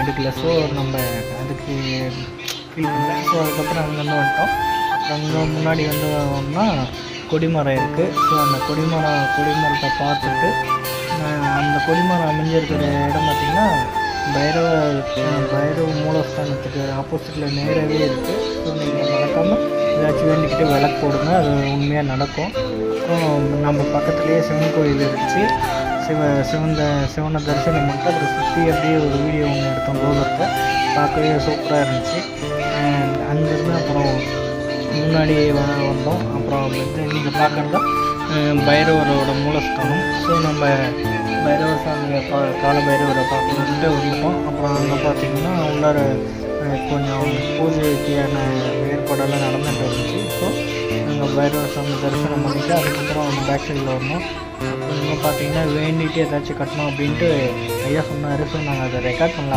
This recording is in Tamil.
எடுக்கல. ஸோ நம்ம அதுக்கு ஃபீல் பண்ணல. ஸோ அதுக்கப்புறம் அங்கேருந்து வந்துட்டோம். அங்கே முன்னாடி வந்தோம்னா கொடிமரம் இருக்குது. ஸோ அந்த கொடிமரத்தை பார்த்துட்டு அந்த கொடிமரம் அமைஞ்சிருக்கிற இடம் பார்த்திங்கன்னா பைரவ மூலஸ்தானத்துக்கு ஆப்போசிட்டில் நேராகவே இருக்குது. ஸோ நீங்கள் மறக்காமல் ஏதாச்சும் வேண்டிக்கிட்டு விளக்கு போடுங்க, அது உண்மையாக நடக்கும். அப்புறம் நம்ம பக்கத்துலேயே சிவன் கோயில் இருந்துச்சு. சிவனை தரிசனம் பண்ணிட்டு அப்புறம் சுற்றி அப்படியே ஒரு வீடியோ ஒன்று எடுத்தோம். கோபுரத்தை பார்க்கவே சூப்பராக இருந்துச்சு. அங்கேருந்து அப்புறம் முன்னாடி வந்தோம். அப்புறம் நீங்கள் பார்க்குறது பைரவரோட மூலஸ்தானம். ஸோ நம்ம பைரவ சாமியை கால பைரவரை பார்க்கணுன்ட்டு வந்துட்டோம். அப்புறம் அங்கே பார்த்திங்கன்னா உள்ளார கொஞ்சம் பூஜைக்கான ஏற்பாடெல்லாம் நடந்துகிட்டு இருந்துச்சு. ஸோ நாங்கள் பைரவ சாமி தரிசனம் பண்ணிவிட்டு அதுக்கப்புறம் பேக் சைடில் வரணும். அப்புறம் இங்கே பார்த்திங்கன்னா வேண்டிகிட்டு ஏதாச்சும் கட்டணும் அப்படின்ட்டு ஐயா சொன்னார். ஸோ நாங்கள் அதை ரெக்கார்ட் பண்ணலாம்.